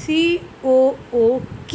COOK,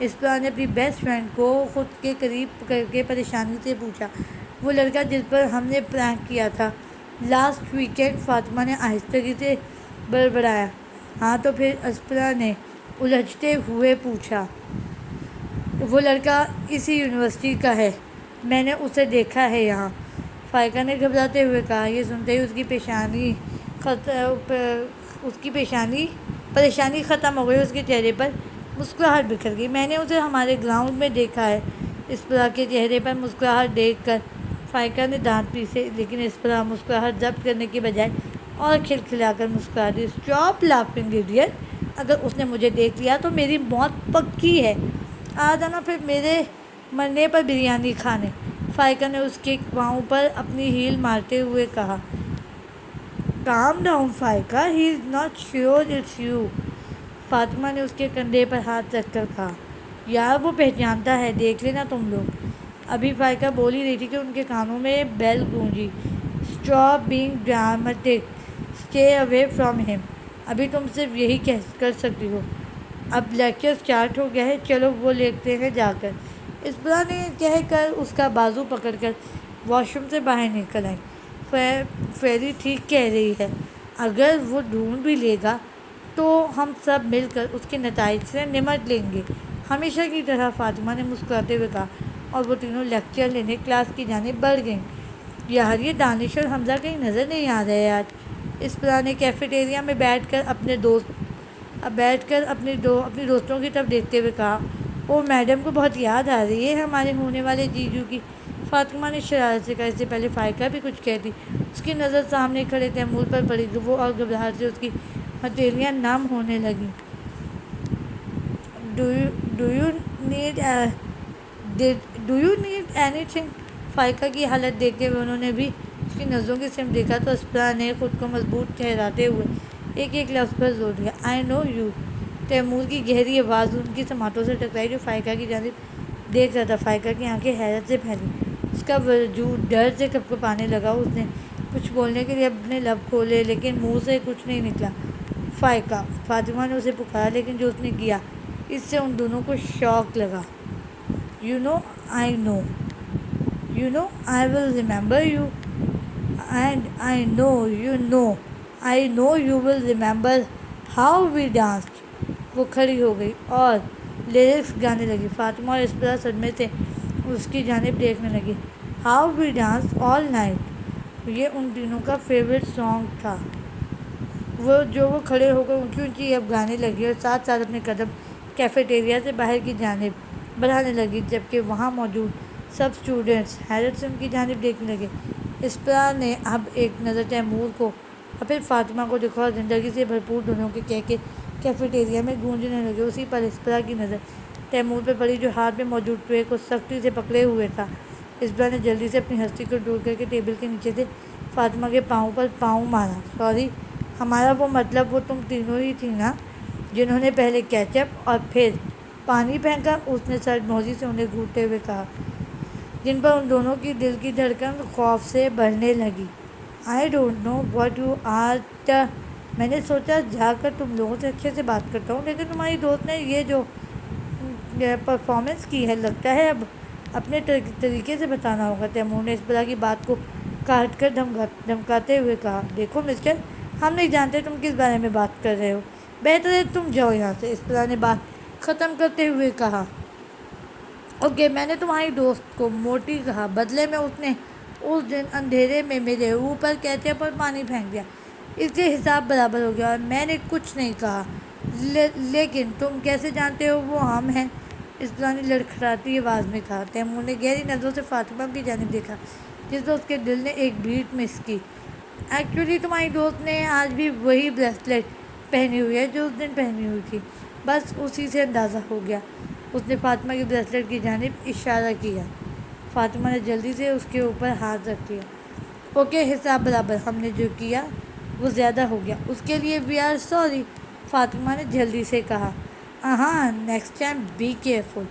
اسپرا نے اپنی best friend کو خود کے قریب کر کے پریشانی سے پوچھا، وہ لڑکا جس پر ہم نے پرینک کیا تھا لاسٹ ویکینڈ؟ فاطمہ نے آہستگی سے بڑبڑایا۔ ہاں تو پھر؟ اسپرا نے الجھتے ہوئے پوچھا۔ وہ لڑکا اسی یونیورسٹی کا ہے، میں نے اسے دیکھا ہے یہاں، فائقہ نے گھبراتے ہوئے کہا۔ یہ سنتے ہی اس کی پریشانی ختم ہو گئی، اس کے چہرے پر مسکراہٹ بکھر گئی۔ میں نے اسے ہمارے گراؤنڈ میں دیکھا ہے۔ اسپرا کے چہرے پر مسکراہٹ دیکھ کر فائقہ نے دانت پیسے، لیکن اسپرا مسکراہٹ ضبط کرنے کے بجائے اور کھلکھلا کر مسکرا دی۔ اسٹاپ لافنگ ایڈیٹ، اگر اس نے مجھے دیکھ لیا تو میری موت پکی ہے، آ جانا پھر میرے مرنے پر بریانی کھانے، فائقہ نے اس کے پاؤں پر اپنی ہیل مارتے ہوئے کہا۔ Calm down Faiqa, he is not sure it's you, Fatima نے اس کے کندھے پر ہاتھ رکھ کر کہا۔ یار وہ پہچانتا ہے، دیکھ لینا تم لوگ۔ ابھی فائقہ بول ہی رہی تھی کہ ان کے کانوں میں بیل گونجی۔ Stop being dramatic, stay away from him, ابھی تم صرف یہی کر سکتی ہو۔ اب لیکچر سٹارٹ ہو گیا ہے، چلو وہ لیٹتے ہیں جا کر، اسپرا نے کہہ کر اس کا بازو پکڑ کر واش روم سے باہر نکل آئی۔ فیری ٹھیک کہہ رہی ہے، اگر وہ ڈھونڈ بھی لے گا تو ہم سب مل کر اس کے نتائج سے نمٹ لیں گے، ہمیشہ کی طرح، فاطمہ نے مسکراتے ہوئے کہا، اور وہ تینوں لیکچر لینے کلاس کی جانب بڑھ گئیں۔ یار یہ دانش اور حمزہ کہیں نظر نہیں آ رہے آج، اسپرا نے کیفیٹیریا میں بیٹھ کر اپنے دوستوں کی طرف دیکھتے ہوئے کہا۔ او میڈم کو بہت یاد آ رہی ہے ہمارے ہونے والے جیجو کی، فاطمہ نے شرارت سے کہا۔ اس سے پہلے فائقہ بھی کچھ کہتی، اس کی نظر سامنے کھڑے تیمور پر پڑی، وہ اور گھبراہٹ سے اس کی ہتھیلیاں نم ہونے لگیں۔ Do you need anything? Faiqa کی حالت دیکھتے ہوئے انہوں نے بھی اس کی نظروں کی سمت دیکھا تو اسپرا نے خود کو مضبوط ٹھہراتے ہوئے ایک ایک لفظ پر زور دیا۔ آئی نو یو، تیمور کی گہری آواز ان کی سماعتوں سے ٹکرائی جو فائقہ کی جانب دیکھ رہا تھا۔ فائقہ کی آنکھیں حیرت سے پھیلی، اس کا وجود ڈر سے کپکپانے لگا۔ اس نے کچھ بولنے کے لیے اپنے لب کھولے لیکن منہ سے کچھ نہیں نکلا۔ فائقہ، فاطمہ نے اسے پکارا، لیکن جو اس نے کیا اس سے ان دونوں کو شاک لگا۔ You know I know, you know I will remember you, and I know you will remember how we danced. وہ کھڑی ہو گئی اور لیرکس گانے لگی۔ فاطمہ اور اسپرا صدمے سے اس کی جانب دیکھنے لگی۔ How we dance all night, یہ ان دنوں کا فیوریٹ سانگ تھا۔ وہ کھڑے ہو کر اونچی اونچی اب گانے لگی اور ساتھ ساتھ اپنے قدم کیفیٹیریا سے باہر کی جانب بڑھانے لگی، جبکہ وہاں موجود سب اسٹوڈنٹس حیرت سے ان کی جانب دیکھنے لگے۔ اسپرا نے اب ایک نظر تیمور کو اور پھر فاطمہ کو دیکھا اور زندگی سے بھرپور دونوں کے کہکے کیفیٹیریا میں گونجنے لگے۔ اسی پر اسپرا کی نظر تیمور پہ پڑی جو ہاتھ میں موجود ٹرے کو سختی سے پکڑے ہوئے تھا۔ اسپرا نے جلدی سے اپنی ہستی کو دور کر کے ٹیبل کے نیچے سے فاطمہ کے پاؤں پر پاؤں مارا۔ سوری، ہمارا وہ مطلب وہ تم تینوں ہی تھی نا جنہوں نے پہلے کیچپ اور پھر پانی پھینکا، اس نے سر موزی سے انہیں گھونٹتے ہوئے کہا، جن پر ان دونوں کی دل کی دھڑکن خوف سے بڑھنے لگی۔ I don't know what you are میں نے سوچا جا کر تم لوگوں سے اچھے سے بات کرتا ہوں، لیکن تمہاری دوست نے یہ جو پرفارمنس کی ہے، لگتا ہے اب اپنے طریقے سے بتانا ہوگا۔ تیمور نے اسپرا کی بات کو کاٹ کر دھمکاتے ہوئے کہا۔ دیکھو مسٹر، ہم نہیں جانتے تم کس بارے میں بات کر رہے ہو، بہتر ہے تم جاؤ یہاں سے، اسپرا نے بات ختم کرتے ہوئے کہا۔ اوکے، میں نے تمہاری دوست کو موٹی کہا، بدلے میں اس نے اس دن اندھیرے میں میرے اوپر کیچپ اور پانی پھینک دیا، اس لیے حساب برابر ہو گیا، اور میں نے کچھ نہیں کہا۔ لیکن تم کیسے جانتے ہو وہ ہم ہیں؟ اسپرا نے لڑکھڑاتی آواز میں کہا۔ تیمور نے گہری نظروں سے فاطمہ کی جانب دیکھا، جس پر اس کے دل نے ایک بیٹ مس کی۔ ایکچولی تمہاری دوست نے آج بھی وہی بریسلیٹ پہنی ہوئی ہے جو اس دن پہنی ہوئی تھی، بس اسی سے اندازہ ہو گیا۔ اس نے فاطمہ کی بریسلیٹ کی جانب اشارہ کیا۔ فاطمہ نے جلدی سے اس کے اوپر ہاتھ رکھ دیا۔ اوکے، حساب برابر، ہم نے جو کیا وہ زیادہ ہو گیا، اس کے لیے وی آر سوری، فاطمہ نے جلدی سے کہا۔ ہاں، نیکسٹ ٹائم بی کیئرفل۔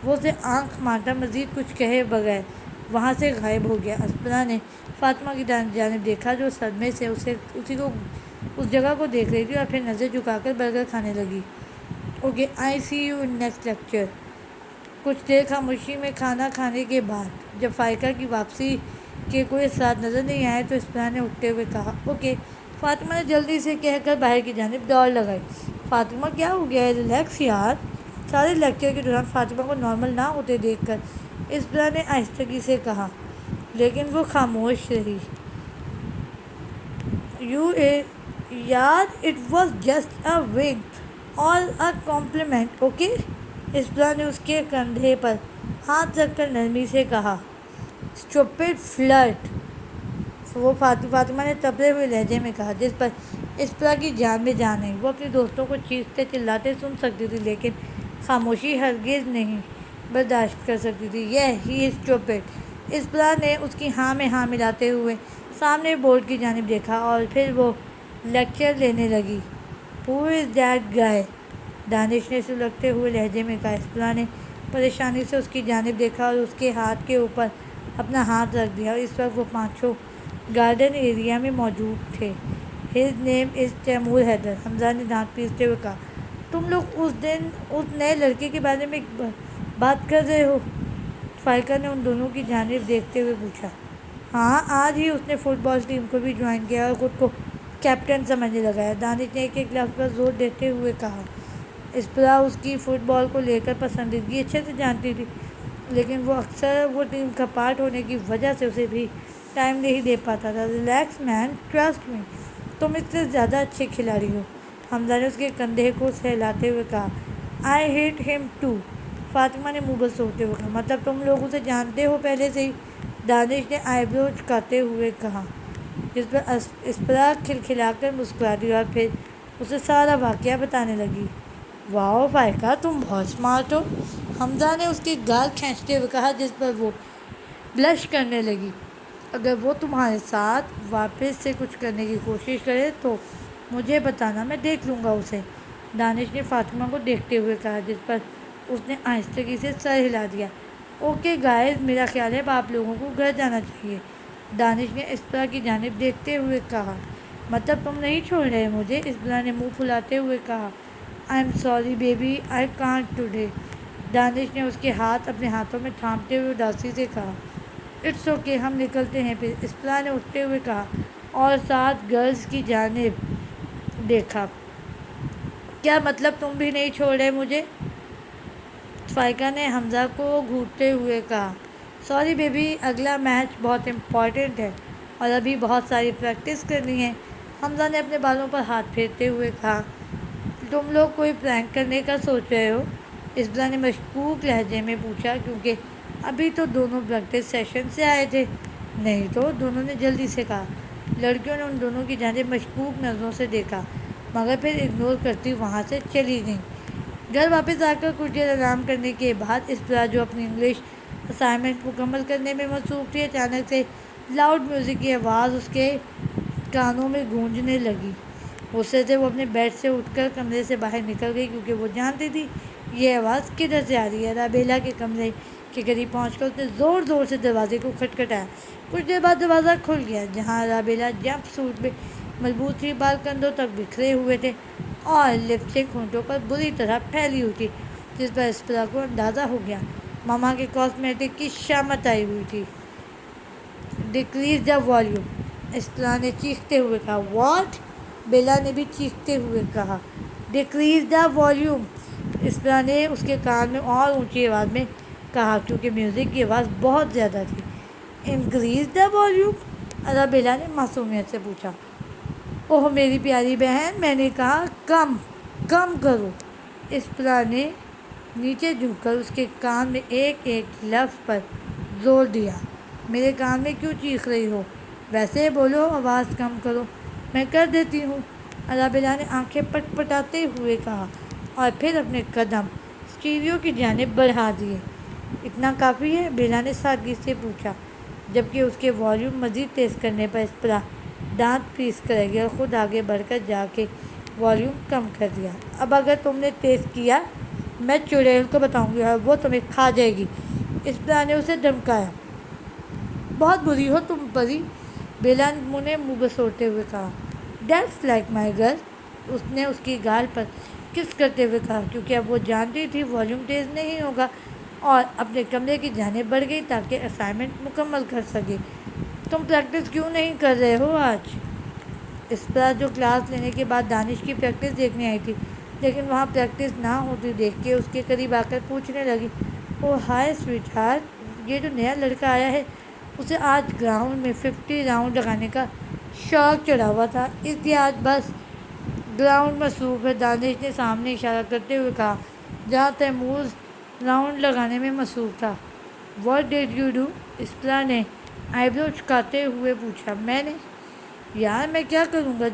وہ اسے آنکھ مارتا مزید کچھ کہے بغیر وہاں سے غائب ہو گیا۔ اسپرا نے فاطمہ کی جانب دیکھا جو صدمے سے اس جگہ کو دیکھ رہی تھی، اور پھر نظر جھکا کر برگر کھانے لگی۔ Okay, I see you in next lecture, کچھ دیر خاموشی میں کھانا کھانے کے بعد جب فائقہ کی واپسی کے کوئی اثرات نظر نہیں آئے تو اسپرا نے اٹھتے ہوئے کہا اوکے۔ فاطمہ نے جلدی سے کہہ کر باہر کی جانب دوڑ لگائی۔ فاطمہ کیا ہو گیا ہے؟ ریلیکس یار۔ سارے لیکچر کے دوران فاطمہ کو نارمل نہ ہوتے دیکھ کر اسپرا نے آہستگی سے کہا، لیکن وہ خاموش رہی۔ یار اٹ واز جسٹ اے ونک اور اے کمپلیمنٹ، اوکے؟ اسپرا نے اس کے کندھے پر ہاتھ رکھ کر نرمی سے کہا، اسٹوپڈ فلرٹ۔ وہ فاطمہ نے تبرے ہوئے لہجے میں کہا، جس پر اسپرا کی جان میں جان نہیں۔ وہ اپنے دوستوں کو چیختے چلاتے سن سکتی تھی لیکن خاموشی ہرگز نہیں برداشت کر سکتی تھی۔ ہی از اسٹوپڈ۔ اسپرا نے اس کی ہاں میں ہاں ملاتے ہوئے سامنے بورڈ کی جانب دیکھا اور پھر وہ لیکچر لینے لگی۔ ہو از دیٹ گائے؟ دانش نے سلگتے ہوئے لہجے میں کہا۔ اسپرا نے پریشانی سے اس کی جانب دیکھا اور اس کے ہاتھ کے اوپر اپنا ہاتھ رکھ دیا۔ اور اس وقت وہ پانچوں گارڈن ایریا میں موجود تھے۔ ہز نیم از تیمور حیدر۔ حمزہ نے دانت پیستے ہوئے کہا، تم لوگ اس نئے لڑکے کے بارے میں بات کر رہے ہو؟ فائقہ نے ان دونوں کی جانب دیکھتے ہوئے پوچھا۔ ہاں، آج ہی اس نے فٹ بال ٹیم کو بھی جوائن کیا اور خود کو کیپٹن سمجھنے لگا ہے۔ دانش نے ایک لفظ پر زور دیتے ہوئے کہا۔ اسپرا اس کی فٹ بال کو لے کر پسندیدگی اچھے سے جانتی تھی لیکن وہ اکثر وہ ٹیم کا پارٹ ہونے کی وجہ سے اسے بھی ٹائم نہیں دے پاتا تھا۔ ریلیکس مین، ٹرسٹ می، تم اس سے زیادہ اچھے کھلاڑی ہو۔ حمزہ نے اس کے کندھے کو سہلاتے ہوئے کہا۔ آئی ہیٹ ہم ٹو۔ فاطمہ نے منہ بسوڑتے ہوئے کہا، مطلب تم لوگ اسے جانتے ہو پہلے سے ہی؟ دانش نے آئی برو چکاتے ہوئے کہا، جس پر اسپرا کھلکھلا کر مسکرا دی اور پھر اسے سارا واقعہ بتانے لگی۔ واؤ فائقہ، تم بہت اسمارٹ ہو، حمزہ نے اس کی گال کھینچتے ہوئے کہا، جس پر وہ بلش کرنے لگی۔ اگر وہ تمہارے ساتھ واپس سے کچھ کرنے کی کوشش کرے تو مجھے بتانا، میں دیکھ لوں گا اسے۔ دانش نے فاطمہ کو دیکھتے ہوئے کہا، جس پر اس نے آہستگی سے سر ہلا دیا۔ اوکے گائز، میرا خیال ہے اب آپ لوگوں کو گھر جانا چاہیے۔ دانش نے اسپرا کی جانب دیکھتے ہوئے کہا، مطلب تم نہیں چھوڑ رہے مجھے؟ اسپرا نے منہ پھلاتے ہوئے کہا، I am sorry baby, I can't today. Danish نے اس کے ہاتھ اپنے ہاتھوں میں تھامتے ہوئے اداسی سے کہا، اٹس اوکے، ہم نکلتے ہیں پھر۔ اسپرا نے اٹھتے ہوئے کہا اور ساتھ گرلز کی جانب دیکھا۔ کیا مطلب تم بھی نہیں چھوڑ رہے مجھے؟ فائقہ نے حمزہ کو گھورتے ہوئے کہا، سوری بیبی، اگلا میچ بہت امپورٹنٹ ہے اور ابھی بہت ساری پریکٹس کرنی ہے۔ حمزہ نے اپنے بالوں پر ہاتھ پھیرتے ہوئے کہا، تم لوگ کوئی پرینک کرنے کا سوچ رہے ہو؟ اسپرا نے مشکوک لہجے میں پوچھا، کیونکہ ابھی تو دونوں پریکٹس سیشن سے آئے تھے۔ نہیں تو، دونوں نے جلدی سے کہا۔ لڑکیوں نے ان دونوں کی جانب مشکوک نظروں سے دیکھا مگر پھر اگنور کرتی وہاں سے چلی گئیں۔ گھر واپس آ کر کچھ دیر آرام کرنے کے بعد اسپرا جو اپنی انگلش اسائنمنٹ مکمل کرنے میں مصروف تھی، اچانک سے لاؤڈ میوزک کی آواز اس کے کانوں میں گونجنے لگی۔ غصے سے وہ اپنے بیڈ سے اٹھ کر کمرے سے باہر نکل گئی کیونکہ وہ جانتی تھی یہ آواز کدھر سے آ رہی ہے۔ رابیلا کے کمرے کے قریب پہنچ کر اس نے زور زور سے دروازے کو کھٹکھٹایا۔ کچھ دیر بعد دروازہ کھل گیا۔ جہاں رابیلا جمپ سوٹ میں ملبوس تھی، بال کندھوں تک بکھرے ہوئے تھے اور لپسٹک ہونٹوں پر بری طرح پھیلی ہوئی تھی، جس پر اسپرا کو اندازہ ہو گیا ماما کے کاسمیٹک کی شامت آئی ہوئی تھی۔ ڈیکریز دا والیوم، اسپرا نے چیختے ہوئے کہا۔ واٹ؟ بیلا نے بھی چیختے ہوئے کہا۔ ڈیکریز دا والیوم، اسپرا نے اس کے کان میں اور اونچی آواز میں کہا کیونکہ میوزک کی آواز بہت زیادہ تھی۔ انکریز دا والیوم، رابیلا نے معصومیت سے پوچھا۔ اوہ میری پیاری بہن، میں نے کہا کم کرو۔ اسپرا نے نیچے جھک کر اس کے کان میں ایک ایک لفظ پر زور دیا۔ میرے کان میں کیوں چیخ رہی ہو؟ ویسے بولو، آواز کم کرو، میں کر دیتی ہوں، رابیلا نے آنکھیں پٹ پٹاتے ہوئے کہا اور پھر اپنے قدم اسٹیریو کی جانب بڑھا دیے۔ اتنا کافی ہے؟ بیلا نے سادگی سے پوچھا، جبکہ اس کے والیوم مزید تیز کرنے پر اسپرا دانت پیس کر گئی اور خود آگے بڑھ کر جا کے والیوم کم کر دیا۔ اب اگر تم نے تیز کیا میں چڑیل کو بتاؤں گی اور وہ تمہیں کھا جائے گی، اسپرا نے اسے دھمکایا۔ بہت بری ہو تم پری، بیلا نے منہ بسوڑتے ہوئے کہا۔ دیٹس لائک مائی گرل، اس نے اس کی گال پر کس کرتے ہوئے کہا، کیونکہ اب وہ جانتی تھی والیوم تیز نہیں ہوگا اور اپنے کمرے کی جانب بڑھ گئی تاکہ اسائنمنٹ مکمل کر سکے۔ تم پریکٹس کیوں نہیں کر رہے ہو آج؟ اس طرح جو کلاس لینے کے بعد دانش کی پریکٹس دیکھنے آئی تھی، لیکن وہاں پریکٹس نہ ہوتی دیکھ کے اس کے قریب آ کر پوچھنے لگی، او ہائے سویٹ ہارٹ، یہ جو نیا لڑکا آیا ہے اسے آج گراؤنڈ میں 50 راؤنڈ لگانے کا شوق چڑھا ہوا تھا، اس لیے آج بس گراؤنڈ مصروف ہے۔ دانش نے سامنے اشارہ کرتے ہوئے کہا جہاں تیمور راؤنڈ لگانے میں مصروف تھا۔ What did you do? Aspra نے آئی برو چکاتے ہوئے پوچھا۔ میں نے؟ یار میں کیا کروں گا،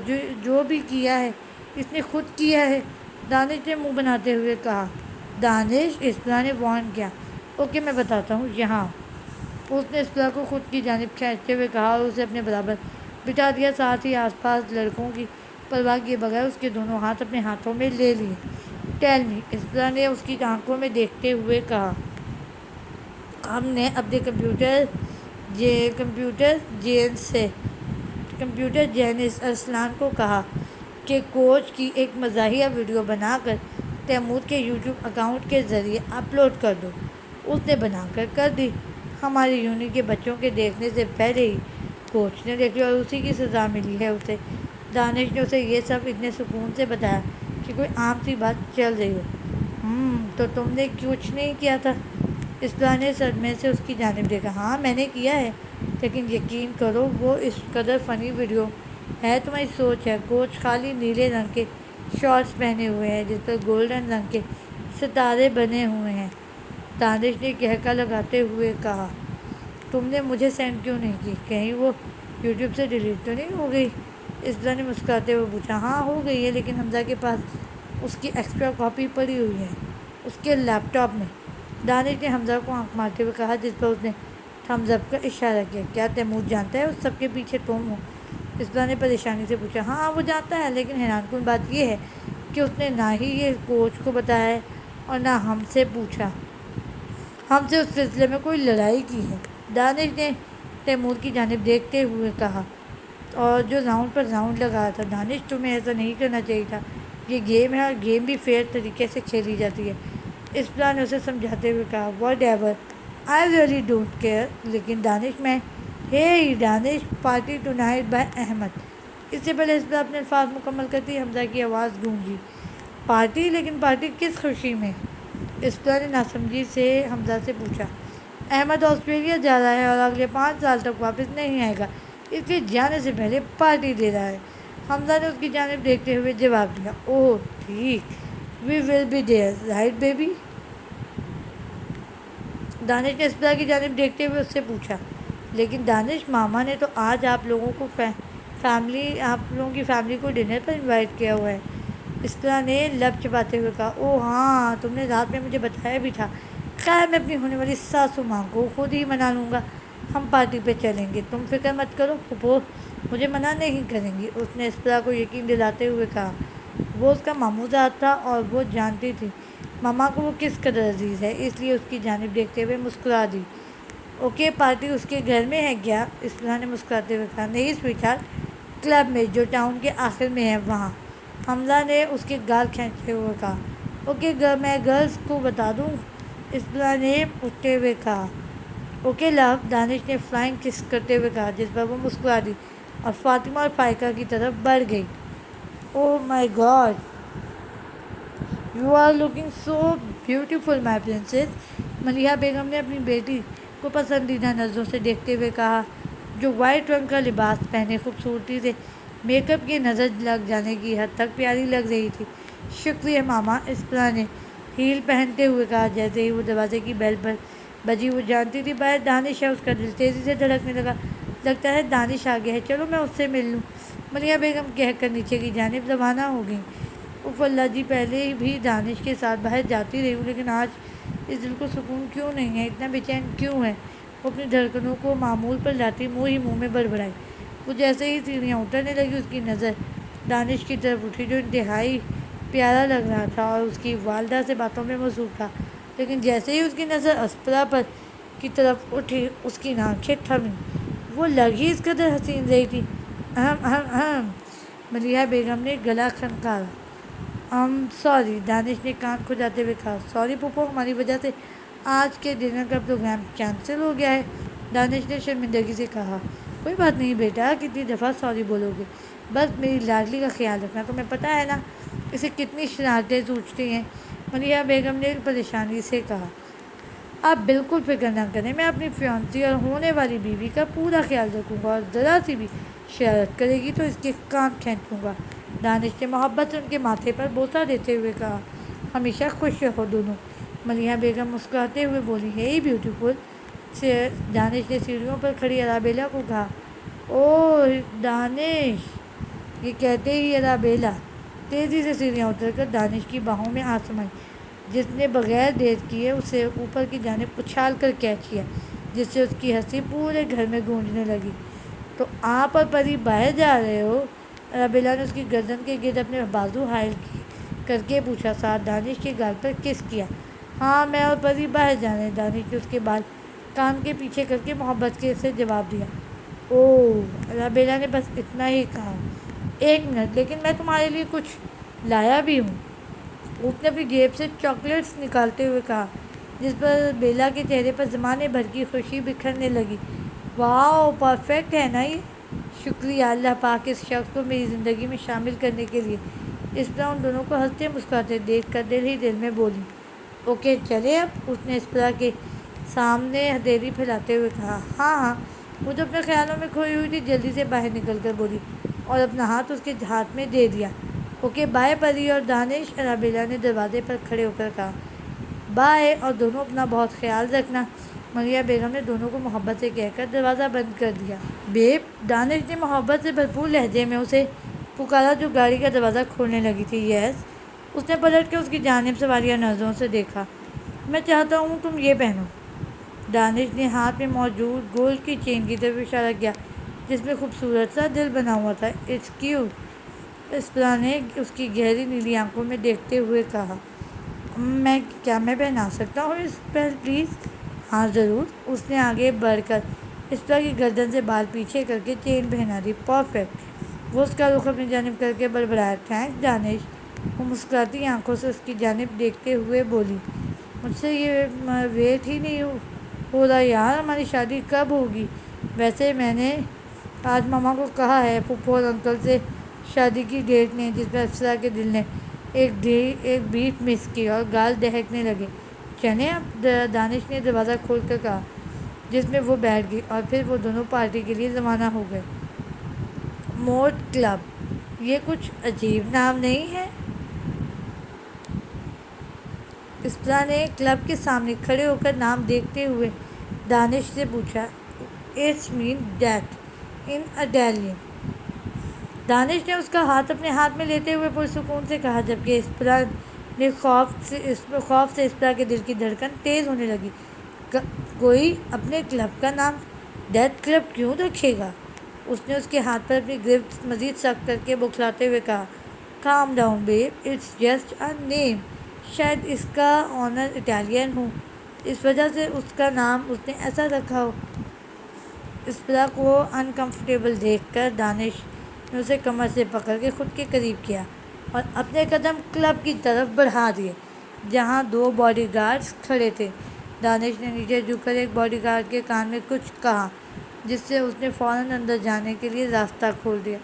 جو بھی کیا ہے اس نے خود کیا ہے، دانش نے منہ بناتے ہوئے کہا۔ دانش، اسپرا نے وارن کیا۔ اوکے میں بتاتا ہوں، یہاں۔ اس نے اسپرا کو خود کی جانب کھینچتے ہوئے کہا اور اسے اپنے برابر بٹھا دیا، ساتھ ہی آس پاس لڑکوں کی پرواہ کیے بغیر اس کے دونوں ہاتھ اپنے ہاتھوں میں لے لیے۔ ٹیل می، اسپرا نے اس کی آنکھوں میں دیکھتے ہوئے کہا۔ ہم نے اپنے کمپیوٹر جینس ارسلان کو کہا کہ کوچ کی ایک مزاحیہ ویڈیو بنا کر تیمور کے یوٹیوب اکاؤنٹ کے ذریعے اپلوڈ کر دو۔ اس نے بنا کر دی۔ ہماری یونٹ کے بچوں کے دیکھنے سے پہلے ہی کوچ نے دیکھ لیا اور اسی کی سزا ملی ہے اسے۔ دانش نے اسے یہ سب اتنے سکون سے بتایا کہ کوئی عام سی بات چل رہی ہو۔ تو تم نے کچھ نہیں کیا تھا؟ اسپرا نے صدمے سے اس کی جانب دیکھا۔ ہاں میں نے کیا ہے، لیکن یقین کرو وہ اس قدر فنی ویڈیو ہے تمہاری سوچ ہے۔ کوچ خالی نیلے رنگ کے شارٹس پہنے ہوئے ہیں جس پر گولڈن رنگ کے ستارے بنے ہوئے ہیں۔ دانش نے کہکا لگاتے ہوئے کہا۔ تم نے مجھے سینڈ کیوں نہیں کی؟ کہیں وہ یوٹیوب سے ڈیلیٹ تو نہیں ہو گئی؟ اسپرا نے مسکراتے ہوئے پوچھا۔ ہاں ہو گئی ہے، لیکن حمزہ کے پاس اس کی ایکسٹرا کاپی پڑی ہوئی ہے اس کے لیپ ٹاپ میں۔ دانش نے حمزہ کو آنکھ مارتے ہوئے کہا جس پر اس نے تھمز اپ کا اشارہ کیا۔ کیا تیمور جانتا ہے اس سب کے پیچھے تم ہو؟ اسپرا نے پریشانی سے پوچھا۔ ہاں وہ جانتا ہے، لیکن حیران کن بات یہ ہے کہ اس نے نہ ہی یہ کوچ کو بتایا ہے اور نہ ہم سے پوچھا، ہم سے اس سلسلے میں کوئی لڑائی کی ہے۔ دانش نے تیمور کی جانب دیکھتے ہوئے کہا، اور جو راؤنڈ پر راؤنڈ لگا تھا۔ دانش تمہیں ایسا نہیں کرنا چاہیے تھا، یہ گیم ہے اور گیم بھی فیئر طریقے سے کھیلی جاتی ہے۔ اسپرا نے اسے سمجھاتے ہوئے کہا۔ Whatever, I really don't care, لیکن دانش میں ہے Danish party tonight by Ahmed. اس سے پہلے اسپرا اپنے الفاظ مکمل کرتی حمزہ کی آواز گونجی۔ پارٹی؟ لیکن پارٹی کس خوشی میں؟ اسپرا نے ناسمجھی سے حمزہ سے پوچھا۔ احمد آسٹریلیا جا رہا ہے اور اگلے 5 سال تک واپس نہیں آئے گا، اس لیے جانے سے پہلے پارٹی دے رہا ہے۔ حمزہ نے اس کی جانب دیکھتے ہوئے جواب دیا۔ اوہ ٹھیک، we will be there, right baby? Danish نے اسپرا کی جانب دیکھتے ہوئے اس سے پوچھا۔ لیکن دانش، ماما نے تو آج آپ لوگوں کی فیملی کو ڈنر پر انوائٹ کیا ہوا ہے۔ اسپرا نے لب چباتے ہوئے کہا۔ اوہ ہاں، تم نے رات میں مجھے بتایا بھی تھا۔ خیر میں اپنی ہونے والی ساسو ماں کو خود ہی منا لوں گا، ہم پارٹی پہ چلیں گے، تم فکر مت کرو، پھوپھو مجھے منع نہیں کریں گی۔ اس نے اسپرا کو یقین دلاتے ہوئے کہا۔ وہ اس کا ماموزاد تھا اور وہ جانتی تھی ماما کو وہ کس قدر عزیز ہے، اس لیے اس کی جانب دیکھتے ہوئے مسکرا دی۔ اوکے، پارٹی اس کے گھر میں ہے کیا؟ اسپرا نے مسکراتے ہوئے کہا۔ نہیں سویٹ ہارٹ، کلب میں جو ٹاؤن کے آخر میں ہے وہاں۔ حمزہ نے اس کے گال کھینچتے ہوئے کہا۔ اوکے میں گرلز کو بتا دوں، اسپرا نے اٹھتے ہوئے کہا۔ اوکے لو، دانش نے فلائنگ کس کرتے ہوئے کہا، جس پر وہ مسکرا دی اور فاطمہ اور فائقہ کی طرف بڑھ گئی۔ Oh my God, you are looking so beautiful my princess, Maliha Begum نے اپنی بیٹی کو پسندیدہ نظروں سے دیکھتے ہوئے کہا، جو وائٹ رنگ کا لباس پہنے خوبصورتی سے میک اپ کی نظر لگ جانے کی حد تک پیاری لگ رہی تھی۔ شکریہ ماما، اسپرا نے ہیل پہنتے ہوئے کہا۔ جیسے ہی وہ دروازے کی بیل پر بجی، وہ جانتی تھی باہر دانش ہے۔ اس کا دل تیزی سے دھڑکنے لگا۔ لگتا ہے دانش آ گیا ہے، چلو میں اس سے مل لوں، ملیحہ بیگم کہہ کر نیچے کی جانب روانہ ہو گئیں۔ اف اللہ جی، پہلے بھی دانش کے ساتھ باہر جاتی رہی ہوں، لیکن آج اس دل کو سکون کیوں نہیں ہے، اتنا بے چین کیوں ہے؟ وہ اپنی دھڑکنوں کو معمول پر لاتی منہ میں بڑبڑائی۔ وہ جیسے ہی سیڑھیاں اترنے لگی، اس کی نظر دانش کی طرف اٹھی جو انتہائی پیارا لگ رہا تھا اور اس کی والدہ سے باتوں میں مصروف تھا، لیکن جیسے ہی اس کی نظر اسپرا پر کی طرف اٹھی، اس کی آنکھیں تھمیں۔ وہ لگ ہی اس قدر حسین رہی تھی۔ اہم اہم اہم، ملیحہ بیگم نے گلا کھنکارا۔ سوری، دانش نے کان کھجاتے ہوئے کہا۔ سوری پھوپھو، ہماری وجہ سے آج کے ڈنر کا پروگرام کینسل ہو گیا ہے۔ دانش نے شرمندگی سے کہا۔ کوئی بات نہیں بیٹا، کتنی دفعہ سوری بولو گے؟ بس میری لاڈلی کا خیال رکھنا، تمہیں پتہ ہے نا اسے کتنی شرارتیں سوچتی ہیں۔ ملیحہ بیگم نے پریشانی سے کہا۔ آپ بالکل فکر نہ کریں، میں اپنی فیانسی اور ہونے والی بیوی کا پورا خیال رکھوں گا، اور ذرا سی بھی شرارت کرے گی تو اس کے کان کھینچوں گا۔ دانش نے محبت سے ان کے ماتھے پر بوسہ دیتے ہوئے کہا۔ ہمیشہ خوش رہو دونوں۔ ملیحہ بیگم مسکراتے ہوئے بولی۔ ہے بیوٹیفل۔ دانش نے سیڑھیوں پر کھڑی ارابیلا کو کہا۔ اوہ دانش! یہ کہتے ہی ارابیلا تیزی سے سیڑھیاں اتر کر دانش کی باہوں میں آ سمائی، جس نے بغیر دیر کیے اسے اوپر کی جانب اچھال کر کیچ کیا، جس سے اس کی ہنسی پورے گھر میں گونجنے لگی۔ تو آپ اور پری باہر جا رہے ہو؟ ارابیلا نے اس کی گردن کے گرد اپنے بازو حائل کر کے پوچھا، ساتھ دانش کے گال پر کس کیا۔ ہاں میں اور پری باہر جا رہے ہیں، دانش نے اس کے بال کان کے پیچھے کر کے محبت کے سے جواب دیا۔ اوہ! ارابیلا نے بس اتنا ہی کہا۔ ایک منٹ، لیکن میں تمہارے لیے کچھ لایا بھی ہوں۔ اس نے اپنی جیب سے چاکلیٹس نکالتے ہوئے کہا، جس پر بیلا کے چہرے پر زمانے بھر کی خوشی بکھرنے لگی۔ واؤ، پرفیکٹ ہے نا یہ؟ شکریہ اللہ پاک اس شخص کو میری زندگی میں شامل کرنے کے لیے۔ اس طرح ان دونوں کو ہنستے مسکراتے دیکھ کر دل ہی دل میں بولی۔ اوکے چلے اب، اس نے اس طرح کے سامنے ہتھیلی پھیلاتے ہوئے کہا۔ ہاں ہاں، وہ جو اپنے خیالوں میں کھوئی ہوئی تھی جلدی سے باہر نکل کر بولی اور اپنا ہاتھ اس کے ہاتھ میں دے دیا۔ اوکے بائے پری اور دانش، ارابیلا نے دروازے پر کھڑے ہو کر کہا۔ بائے، اور دونوں اپنا بہت خیال رکھنا۔ ملیحہ بیگم نے دونوں کو محبت سے کہہ کر دروازہ بند کر دیا۔ بیب، دانش نے محبت سے بھرپور لہجے میں اسے پکارا جو گاڑی کا دروازہ کھولنے لگی تھی۔ یس، اس نے پلٹ کے اس کی جانب سوالیہ نظروں سے دیکھا۔ میں چاہتا ہوں تم یہ پہنو۔ دانش نے ہاتھ میں موجود گولڈ کی چین کی طرف اشارہ کیا جس میں خوبصورت سا دل بنا ہوا تھا۔ اٹس کیوٹ، اسپرا نے اس کی گہری نیلی آنکھوں میں دیکھتے ہوئے کہا۔ کیا میں پہنا سکتا ہوں اس پر پلیز؟ ہاں ضرور، اس نے آگے بڑھ کر اسپرا کی گردن سے بال پیچھے کر کے چین پہنا دی۔ پرفیکٹ، وہ اس کا رخ اپنی جانب کر کے بڑبڑایا۔ تھینکس دانش، وہ مسکراتی آنکھوں سے اس کی جانب دیکھتے ہوئے بولی۔ مجھ سے یہ ویٹ ہی نہیں ہو رہا یار، ہماری شادی کب ہوگی؟ ویسے میں نے آج ماما کو کہا ہے، پھپھو اور انکل سے شادی کی ڈیٹ نے، جس پر افسرا کے دل نے ایک بیٹ مس کی اور گال دہکنے لگے۔ چلیں اب، دانش نے دروازہ کھول کر کہا، جس میں وہ بیٹھ گئی، اور پھر وہ دونوں پارٹی کے لیے روانہ ہو گئے۔ موڈ کلب، یہ کچھ عجیب نام نہیں ہے؟ اسپرا نے کلب کے سامنے کھڑے ہو کر نام دیکھتے ہوئے دانش سے پوچھا۔ It's mean death in Italian, Danish نے اس کا ہاتھ اپنے ہاتھ میں لیتے ہوئے پرسکون سے کہا، جبکہ اسپرا نے خوف سے اسپرا کے دل کی دھڑکن تیز ہونے لگی۔ کوئی اپنے کلب کا نام ڈیتھ کلب کیوں رکھے گا؟ اس نے اس کے ہاتھ پر اپنی گرفت مزید سخت کر کے بوکھلاتے ہوئے کہا۔ Calm down babe, it's just a name, شاید اس کا آنر اٹیلین ہو، اس وجہ سے اس کا نام اس نے ایسا رکھا ہو۔ اسپرا کو انکمفرٹیبل دیکھ کر دانش نے اسے کمر سے پکڑ کے خود کے قریب کیا اور اپنے قدم کلب کی طرف بڑھا دیے جہاں 2 باڈی گارڈز کھڑے تھے۔ دانش نے نیچے جھک کر ایک باڈی گارڈ کے کان میں کچھ کہا، جس سے اس نے فوراً اندر جانے کے لیے راستہ کھول دیا۔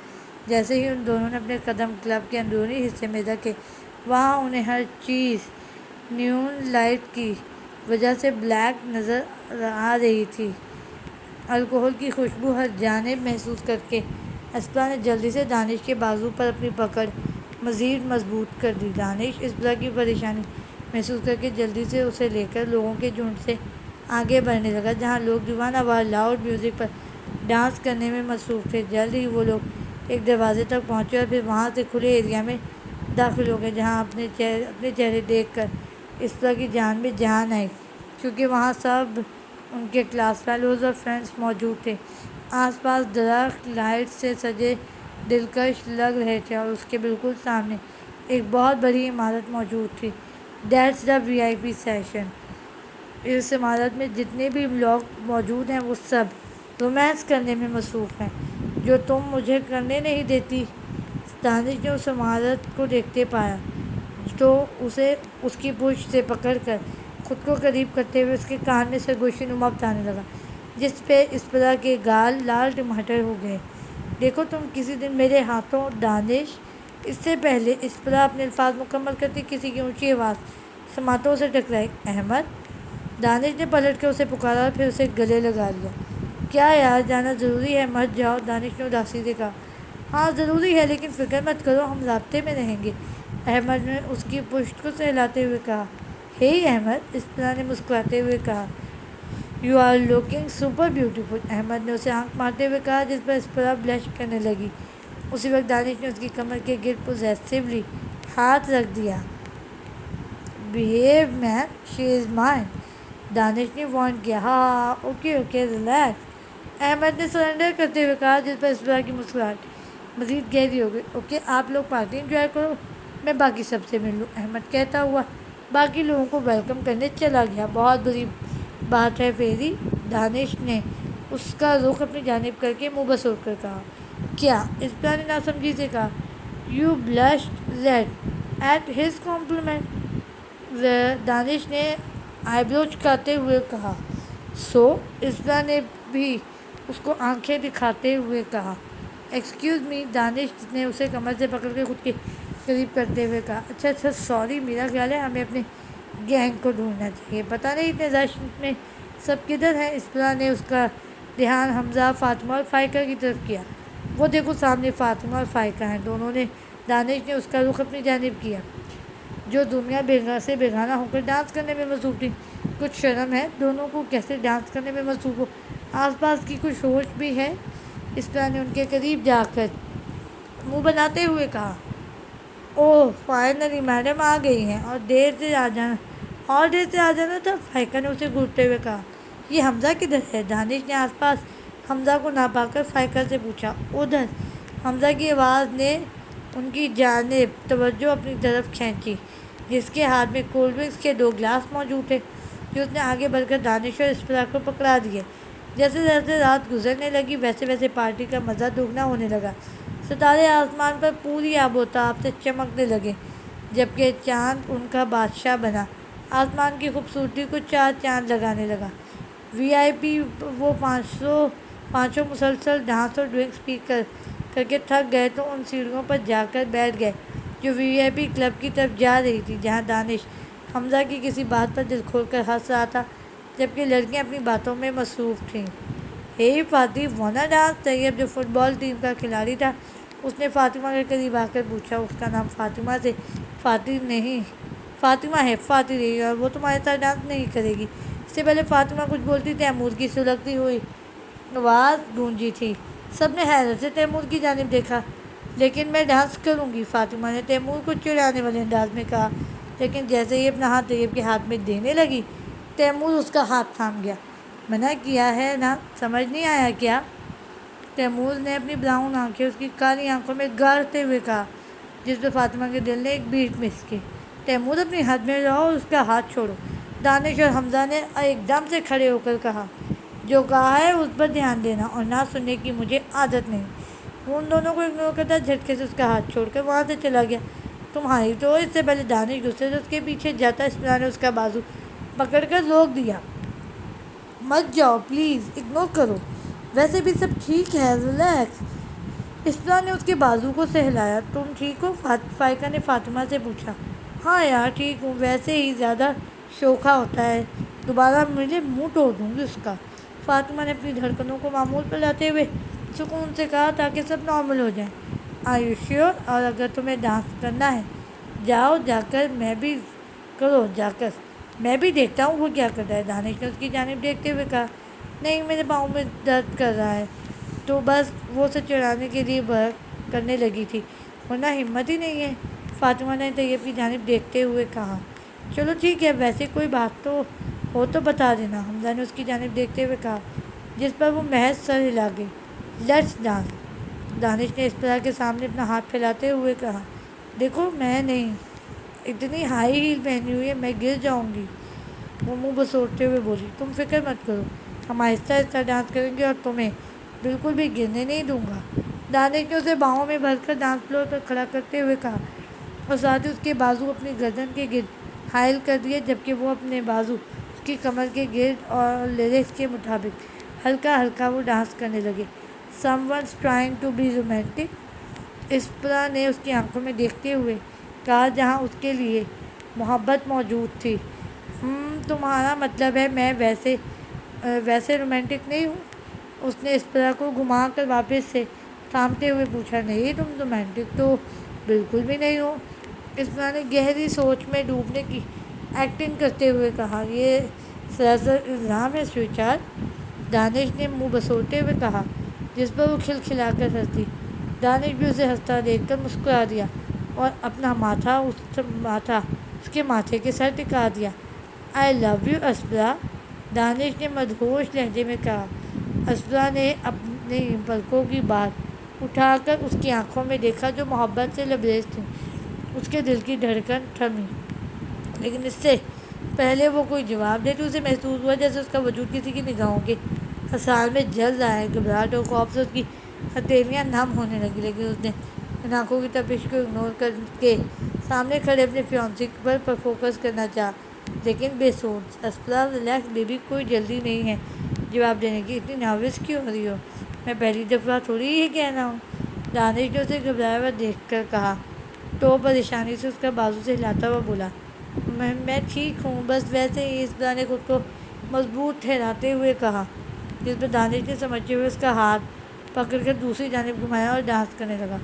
جیسے ہی ان دونوں نے اپنے قدم کلب کے اندرونی حصے میں رکھے، وہاں انہیں ہر چیز نیون لائٹ کی وجہ سے بلیک نظر آ رہی تھی۔ الکحل کی خوشبو ہر جانب محسوس کر کے اسپرا نے جلدی سے دانش کے بازو پر اپنی پکڑ مزید مضبوط کر دی۔ دانش اسپرا کی پریشانی محسوس کر کے جلدی سے اسے لے کر لوگوں کے جھنڈ سے آگے بڑھنے لگا، جہاں لوگ دیوانہ وار لاؤڈ میوزک پر ڈانس کرنے میں مصروف تھے۔ جلد ہی وہ لوگ ایک دروازے تک پہنچے اور پھر وہاں سے کھلے ایریا میں داخل ہو گئے، جہاں اپنے چہرے دیکھ کر اسپرا کی جان میں جان آئی، کیونکہ وہاں سب ان کے کلاس فیلوز اور فرینڈز موجود تھے۔ آس پاس درخت لائٹ سے سجے دلکش لگ رہے تھے اور اس کے بالکل سامنے ایک بہت بڑی عمارت موجود تھی۔ دیٹس دا VIP سیکشن، اس عمارت میں جتنے بھی لوگ موجود ہیں وہ سب رومانس کرنے میں مصروف ہیں، جو تم مجھے کرنے نہیں دیتی۔ دانش نے اس عمارت کو دیکھتے پایا تو اسے اس کی پشت سے پکڑ کر خود کو قریب کرتے ہوئے اس کے کان میں سرگوشی نما بتانے لگا، جس پہ اسپرا کے گال لال ٹماٹر ہو گئے۔ دیکھو تم کسی دن میرے ہاتھوں دانش۔ اس سے پہلے اسپرا اپنے الفاظ مکمل کرتی کسی کی اونچی آواز سماعتوں سے ٹکرائی، احمد۔ دانش نے پلٹ کر اسے پکارا اور پھر اسے گلے لگا لیا۔ کیا یار، جانا ضروری ہے؟ مت جاؤ، دانش نے اداسی سے کہا۔ ہاں ضروری ہے، لیکن فکر مت کرو، ہم رابطے میں رہیں گے، احمد نے اس کی پشت کو سہلاتے ہوئے کہا۔ ہے احمد، اسپرا نے مسکراتے ہوئے کہا۔ You are looking super beautiful, Ahmed نے اسے آنکھ مارتے ہوئے کہا، جس پر اسپرا بلش کرنے لگی۔ اسی وقت دانش نے اس کی کمر کے گرد پوزیسیولی ہاتھ رکھ دیا۔ Behave main, she is mine, دانش نے وارن کیا۔ ہاں اوکے اوکے ریلیکس، احمد نے سرنڈر کرتے ہوئے کہا، جس پر اسپرا کی مسکراہٹ مزید گہری ہو گئی۔ اوکے، آپ لوگ پارٹی انجوائے کرو، میں باقی سب سے مل لوں، احمد کہتا ہوا باقی لوگوں کو ویلکم کرنے چلا گیا۔ بہت بری بات ہے فیری، دانش نے اس کا رخ اپنی جانب کر کے منہ بسوڑ کر کہا۔ کیا؟ اسپرا نے ناسمجھی سے کہا۔ You blushed red at his compliment, Danish نے آئی برو چکاتے ہوئے کہا۔ سو، اسپرا نے بھی اس کو آنکھیں دکھاتے ہوئے کہا۔ ایکسکیوز می، دانش نے اسے کمر سے پکڑ کے خود کے قریب کرتے ہوئے کہا۔ اچھا اچھا سوری، میرا خیال ہے ہمیں اپنے گینگ کو ڈھونڈنا چاہیے، پتہ نہیں اتنے رش میں سب کدھر ہیں۔ اسپرا نے اس کا دھیان حمزہ، فاطمہ اور فائقہ کی طرف کیا۔ وہ دیکھو سامنے فاطمہ اور فائقہ ہیں، دونوں نے۔ دانش نے اس کا رخ اپنی جانب کیا، جو دنیا سے بیگانہ ہو کر ڈانس کرنے میں مصروف تھی۔ کچھ شرم ہے دونوں کو، کیسے ڈانس کرنے میں مصروف ہو، آس پاس کی کچھ ہوش بھی ہے؟ اسپرا نے ان کے قریب جا کر منہ بناتے ہوئے کہا۔ اوہ فائنلی میڈم آ گئی ہیں، اور دیر سے آ جانا تھا، فائقہ نے اسے گھورتے ہوئے کہا۔ یہ حمزہ کدھر ہے؟ دانش نے آس پاس حمزہ کو نہ پا کر فائقہ سے پوچھا۔ ادھر، حمزہ کی آواز نے ان کی جانب توجہ اپنی طرف کھینچی، جس کے ہاتھ میں کولڈ ڈرنکس کے 2 گلاس موجود تھے، جو اس نے آگے بڑھ کر دانش اور اسپرا کو پکڑا دیے۔ جیسے جیسے رات گزرنے لگی ویسے ویسے پارٹی کا مزہ دوگنا ہونے لگا۔ ستارے آسمان پر پوری آب و تاب سے چمکنے لگے، جبکہ چاند ان کا بادشاہ بنا، آسمان کی خوبصورتی کو 4 چاند لگانے لگا۔ وی آئی پی وہ پانچوں مسلسل ڈانس اور ڈرنکس پی کر کے تھک گئے تو ان سیڑھیوں پر جا کر بیٹھ گئے جو وی آئی پی کلب کی طرف جا رہی تھی، جہاں دانش حمزہ کی کسی بات پر دل کھول کر ہنس رہا تھا، جبکہ لڑکیاں اپنی باتوں میں مصروف تھیں۔ ہے فاتح، وانا ڈانس؟ طیب، جو فٹ بال ٹیم کا کھلاڑی تھا، اس نے فاطمہ کے قریب آ کر پوچھا۔ اس کا نام فاطمہ سے فاطمہ ہے، فاتح رہی، اور وہ تمہارے ساتھ ڈانس نہیں کرے گی؟ اس سے پہلے فاطمہ کچھ بولتی تیمور کی سلگتی ہوئی آواز گونجی تھی۔ سب نے حیرت سے تیمور کی جانب دیکھا۔ لیکن میں ڈانس کروں گی، فاطمہ نے تیمور کو چڑھانے والے انداز میں کہا، لیکن جیسے ہی اپنا ہاتھ طیب کے ہاتھ میں دینے لگی، تیمور اس کا ہاتھ تھام گیا۔ منع کیا ہے نا، سمجھ نہیں آیا کیا؟ تیمور نے اپنی براؤن آنکھیں اس کی کالی آنکھوں میں گاڑتے ہوئے کہا، جس پہ فاطمہ کے دل نے ایک بیٹ مس کی۔ تیمور، اپنی حد میں رہو اور اس کا ہاتھ چھوڑو، دانش اور حمزہ نے ایک دم سے کھڑے ہو کر کہا۔ جو کہا ہے اس پر دھیان دینا، اور نہ سننے کی مجھے عادت نہیں۔ وہ ان دونوں کو اگنور کرتا جھٹکے سے اس کا ہاتھ چھوڑ کر وہاں سے چلا گیا۔ تمہاری تو، اس سے پہلے دانش غصے سے اس کے پیچھے جاتا، اسپرا نے اس کا بازو پکڑ کر روک دیا۔ مت جاؤ پلیز، اگنور کرو، ویسے بھی سب ٹھیک ہے، ریلیکس، اسپرا نے اس کے بازو کو سہلایا۔ تم ٹھیک ہو؟ فائقہ نے فاطمہ سے پوچھا۔ ہاں یار ٹھیک ہوں، ویسے ہی زیادہ شوخا ہوتا ہے، دوبارہ مجھے منہ توڑ دوں گی اس کا، فاطمہ نے اپنی دھڑکنوں کو معمول پر لاتے ہوئے سکون سے کہا، تاکہ سب نارمل ہو جائیں۔ Are you sure? اور اگر تمہیں ڈانس کرنا ہے، جاؤ، جا کر میں بھی دیکھتا ہوں وہ کیا کرتا ہے، دانش نے اس کی جانب دیکھتے ہوئے کہا۔ نہیں، میرے پاؤں میں درد کر رہا ہے، تو بس وہ اسے چڑھانے کے لیے برق کرنے لگی تھی، ورنہ ہمت ہی نہیں ہے، فاطمہ نے طیب کی جانب دیکھتے ہوئے کہا۔ چلو ٹھیک ہے، ویسے کوئی بات تو ہو تو بتا دینا، حمزہ نے اس کی جانب دیکھتے ہوئے کہا، جس پر وہ محض سر ہلا گئی۔ لیٹس ڈانس، دانش نے اسپرا کے سامنے اپنا ہاتھ پھیلاتے ہوئے کہا۔ دیکھو میں نہیں، اتنی ہائی ہیل پہنی ہوئی ہے، میں گر جاؤں گی، وہ منہ بسوڑتے ہوئے بولی۔ تم فکر مت کرو، ہم آہستہ آہستہ ڈانس کریں گے اور تمہیں بالکل بھی گرنے نہیں دوں گا، دانش نے اسے باہوں میں بھر کر ڈانس فلور پر کھڑا کرتے ہوئے کہا، اور ساتھ ہی اس کے بازو اپنی گردن کے گرد حائل کر دیا، جبکہ وہ اپنے بازو اس کی کمر کے گرد اور لیرکس کے مطابق ہلکا ہلکا وہ ڈانس کرنے لگے۔ "Someone's trying to be romantic." اسپرا نے اس کی آنکھوں میں دیکھتے ہوئے کہا جہاں اس کے لیے محبت موجود تھی۔ تمہارا مطلب ہے میں ویسے رومانٹک نہیں ہوں؟ اس نے اسپرا کو گھما کر واپس سے تھامتے ہوئے پوچھا۔ نہیں، تم رومانٹک تو بالکل بھی نہیں ہو، اسپرا نے گہری سوچ میں ڈوبنے کی ایکٹنگ کرتے ہوئے کہا۔ یہ سراسر الزام ہے سویٹہارٹ، دانش نے منہ بسوڑتے ہوئے کہا، جس پر وہ کھلکھلا کر ہنس دی۔ دانش بھی اسے ہنستا دیکھ کر مسکرا دیا اور اپنا ماتھا اس کے ماتھے کے سر ٹکا دیا۔ "I love you اسپرا، دانش نے مدہوش لہجے میں کہا۔ اسپرا نے اپنی پلکوں کی بات اٹھا کر اس کی آنکھوں میں دیکھا جو محبت سے لبریز تھیں۔ اس کے دل کی دھڑکن تھمی، لیکن اس سے پہلے وہ کوئی جواب دے تو اسے محسوس ہوا جیسے اس کا وجود کسی کی نگاہوں کے حصار میں جل رہا ہے۔ گھبراہٹ اور خوف سے اس کی ہتھیلیاں نم ہونے لگی، لیکن اس نے ان آنکھوں کی تپش کو اگنور کر کے سامنے کھڑے اپنے فیانسی پر فوکس کرنا چاہا، لیکن بے سوچ۔ "اسپرا، ریلیکس بیبی، کوئی جلدی نہیں ہے جواب دینے کی، اتنی نروس کیوں ہو رہی ہو؟ میں پہلی دفعہ تھوڑی یہ کہہ رہا ہوں." دانش نے اسے گھبرایا ہوا دیکھ کر کہا، تو پریشانی سے اس کا بازو سے ہلاتا ہوا بولا، میں ٹھیک ہوں، بس ویسے ہی۔ اسپرا نے خود کو مضبوط ٹھہراتے ہوئے کہا، جس پر دانش نے سمجھتے ہوئے اس کا ہاتھ پکڑ کر دوسری جانب گھمایا اور ڈانس کرنے لگا۔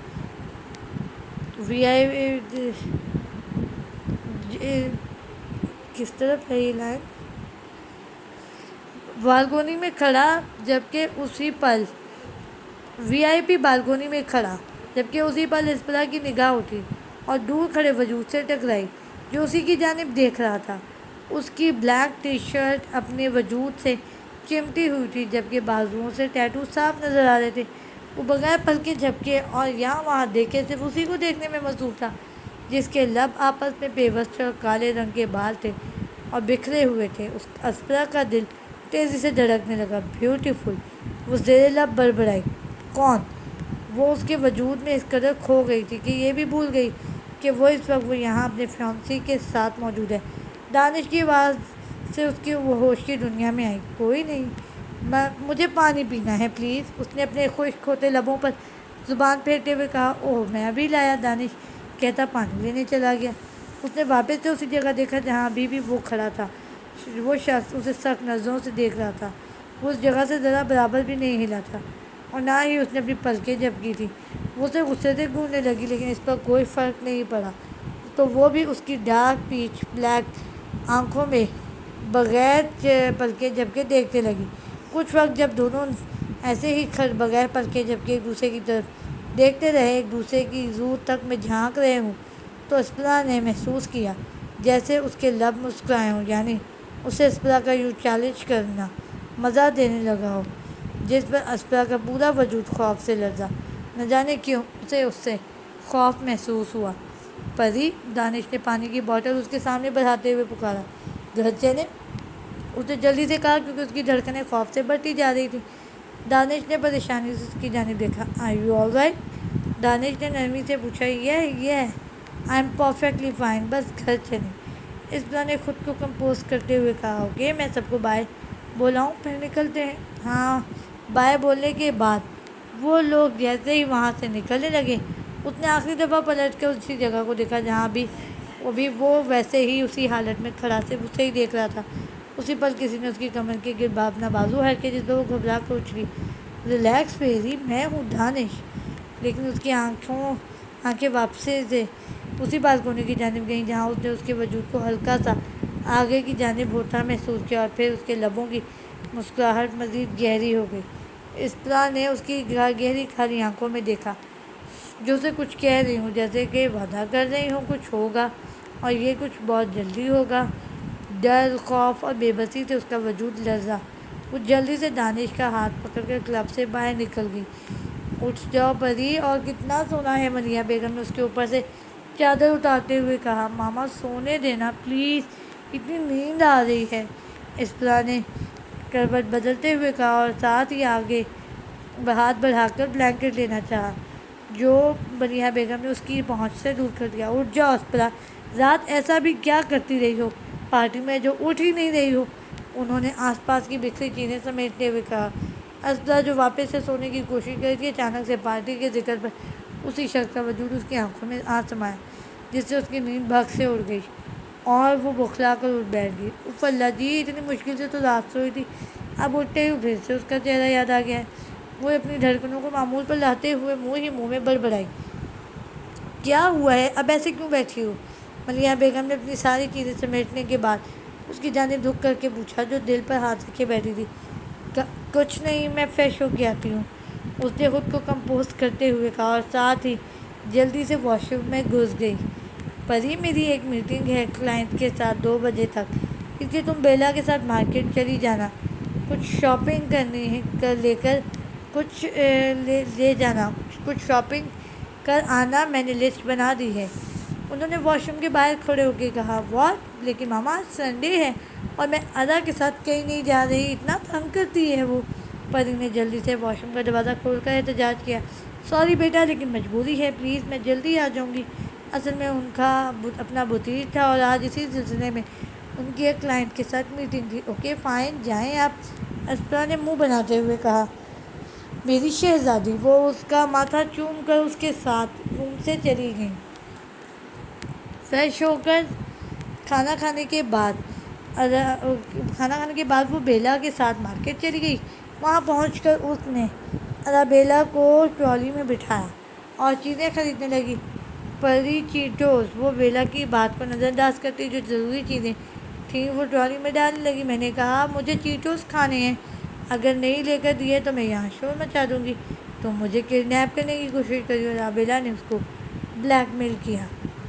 کس طرف ہے یہ لائن؟ بالکونی میں کھڑا جبکہ اسی پل VIP بالکونی میں کھڑا جبکہ اسی پل اسپرا کی نگاہ اٹھی اور دور کھڑے وجود سے ٹکرائی جو اسی کی جانب دیکھ رہا تھا۔ اس کی بلیک ٹی شرٹ اپنے وجود سے چمٹی ہوئی تھی، جبکہ بازوؤں سے ٹیٹو صاف نظر آ رہے تھے۔ وہ بغیر پلکے جھپکے اور یہاں وہاں دیکھے صرف اسی کو دیکھنے میں مصروف تھا، جس کے لب آپس میں پیوست اور کالے رنگ کے بال تھے اور بکھرے ہوئے تھے۔ اسپرا کا دل تیزی سے دھڑکنے لگا۔ بیوٹیفل، وہ زیر لب بڑبڑائی۔ کون؟ وہ اس کے وجود میں اس قدر کھو گئی تھی کہ یہ بھی بھول گئی کہ اس وقت وہ یہاں اپنے فیانسی کے ساتھ موجود ہے۔ دانش کی آواز سے اس کی وہ ہوش کی دنیا میں آئی۔ کوئی نہیں، مجھے پانی پینا ہے پلیز، اس نے اپنے خشک ہوتے لبوں پر زبان پھیرتے ہوئے کہا۔ اوہ، میں ابھی لایا، دانش کہتا پانی لینے چلا گیا۔ اس نے واپس سے اسی جگہ دیکھا جہاں ابھی بھی وہ کھڑا تھا۔ وہ شخص اسے سخت نظروں سے دیکھ رہا تھا۔ وہ اس جگہ سے ذرا برابر بھی نہیں ہلا تھا اور نہ ہی اس نے اپنی پلکیں جھپکی تھی۔ وہ اسے غصے سے گھورنے لگی، لیکن اس پر کوئی فرق نہیں پڑا، تو وہ بھی اس کی ڈارک پیچ بلیک آنکھوں میں بغیر پلکیں جھپکے دیکھنے لگی۔ کچھ وقت جب دونوں ایسے ہی بغیر پلکیں جھپکے ایک دوسرے کی طرف دیکھتے رہے، ایک دوسرے کی زور تک میں جھانک رہے ہوں، تو اسپرا نے محسوس کیا جیسے اس کے لب مسکرائے ہوں، یعنی اسے اسپرا کا یوں چیلنج کرنا مزہ دینے لگا ہو، جس پر اسپرا کا پورا وجود خوف سے لرزا۔ نہ جانے کیوں اسے اس سے خوف محسوس ہوا۔ پری، دانش نے پانی کی بوتل اس کے سامنے بڑھاتے ہوئے پکارا۔ گھرچے نے اس نے جلدی سے کہا کیونکہ اس کی دھڑکنیں خوف سے بڑھتی جا رہی تھیں۔ دانش نے پریشانی سے اس کی جانب دیکھا۔ "Are you all right?" دانش نے نرمی سے پوچھا۔ "Yeah, I'm perfectly fine، بس گھر چلیں." اسپرا نے خود کو کمپوز کرتے ہوئے کہا۔ اوکے، میں سب کو بائے بولاؤں، پھر نکلتے ہیں؟ ہاں۔ بائے بولنے کے بعد وہ لوگ جیسے ہی وہاں سے نکلنے لگے، اس نے آخری دفعہ پلٹ کر اسی جگہ کو دیکھا جہاں ابھی وہ ویسے ہی اسی حالت میں کھڑا صرف اسے ہی دیکھ رہا تھا۔ اسی پل کسی نے اس کی کمر کے گرد اپنا بازو ہلکے، جس پر وہ گھبرا کر اچھلی۔ ریلیکس بیبی، میں ہوں دانش۔ لیکن اس کی آنکھیں واپس سے اسی بالکونی کی جانب گئیں جہاں اس نے اس کے وجود کو ہلکا سا آگے کی جانب ہوتا محسوس کیا، اور پھر اس کے لبوں کی مسکراہٹ مزید گہری ہو گئی۔ اسپرا نے اس کی گہری کالی آنکھوں میں دیکھا جو اسے کچھ کہہ رہی ہوں، جیسے کہ وعدہ کر رہی ہوں کچھ ہوگا اور یہ کچھ بہت جلدی ہوگا۔ ڈر، خوف اور بے بسی سے اس کا وجود لرزا۔ وہ جلدی سے دانش کا ہاتھ پکڑ کر کلب سے باہر نکل گئی۔ اٹھ جاؤ پری، اور کتنا سونا ہے، ملیحہ بیگم نے اس کے اوپر سے چادر اتارتے ہوئے کہا۔ ماما سونے دینا پلیز، اتنی نیند آ رہی ہے، اسپرا نے کروٹ بدلتے ہوئے کہا اور ساتھ ہی آگے ہاتھ بڑھا کر بلینکٹ لینا چاہا جو ملیحہ بیگم نے اس کی پہنچ سے دور کر دیا۔ اٹھ جاؤ اسپرا، رات ایسا بھی کیا کرتی رہی ہو پارٹی میں جو اٹھ ہی نہیں رہی ہو؟ انہوں نے آس پاس کی بکھری چیزیں سمیٹتے ہوئے کہا۔ اسدرا جو واپس سے سونے کی کوشش کری تھی، اچانک سے پارٹی کے ذکر پر اسی شخص کا وجود اس کی آنکھوں میں آ سمایا، جس سے اس کی نیند بھگ سے اڑ گئی اور وہ بکھلا کر اٹھ بیٹھ گئی۔ اف اللہ جی، اتنی مشکل سے تو رات سوئی تھی، اب اٹھتے ہی پھر سے اس کا چہرہ یاد آ گیا ہے۔ وہ اپنی دھڑکنوں کو معمول پر لاتے ہوئے منہ ہی منہ میں بڑبڑائی، کیا ہوا ہے؟ اب ایسے کیوں بیٹھی ہو؟ ملیحہ بیگم نے اپنی ساری چیزیں سمیٹنے کے بعد اس کی جانب رخ کر کے پوچھا، جو دل پر ہاتھ رکھے بیٹھی تھی۔ کچھ نہیں، میں فریش ہو کے آتی ہوں، اس نے خود کو کمپوز کرتے ہوئے کہا اور ساتھ ہی جلدی سے واش روم میں گھس گئی۔ پری، میری ایک میٹنگ ہے کلائنٹ کے ساتھ 2 بجے تک، اس لیے تم بیلا کے ساتھ مارکیٹ چلی جانا، کچھ شاپنگ کرنی ہے لے جانا، کچھ شاپنگ کر آنا، میں نے لسٹ بنا دی ہے۔ انہوں نے واش روم کے باہر کھڑے ہو کے کہا، واٹ؟ لیکن ماما آج سنڈے ہے اور میں ادا کے ساتھ کہیں نہیں جا رہی، اتنا تنگ کرتی ہے وہ۔ پری نے جلدی سے واش روم کا دروازہ کھول کر احتجاج کیا، سوری بیٹا، لیکن مجبوری ہے، پلیز میں جلدی آ جاؤں گی۔ اصل میں ان کا اپنا بوتیک تھا اور آج اسی سلسلے میں ان کی ایک کلائنٹ کے ساتھ میٹنگ تھی۔ اوکے فائن، جائیں آپ، اسپرا نے منہ بناتے ہوئے کہا۔ میری شہزادی، وہ اس کا ماتھا چوم کر اس کے ساتھ روم سے چلی گئیں۔ فریش ہو کر کھانا کھانے کے بعد وہ بیلا کے ساتھ مارکیٹ چلی گئی۔ وہاں پہنچ کر اس نے ارابیلا کو ٹرالی میں بٹھایا اور چیزیں خریدنے لگی۔ پری چیٹوز، وہ بیلا کی بات کو نظر انداز کرتی جو ضروری چیزیں تھیں وہ ٹرالی میں ڈالنے لگی۔ میں نے کہا مجھے چیٹوز کھانے ہیں، اگر نہیں لے کر دیے تو میں یہاں شور مچا دوں گی۔ تم مجھے کڈنیپ کرنے کی کوشش کری، اور ارابیلا نے اس کو بلیک میل کیا۔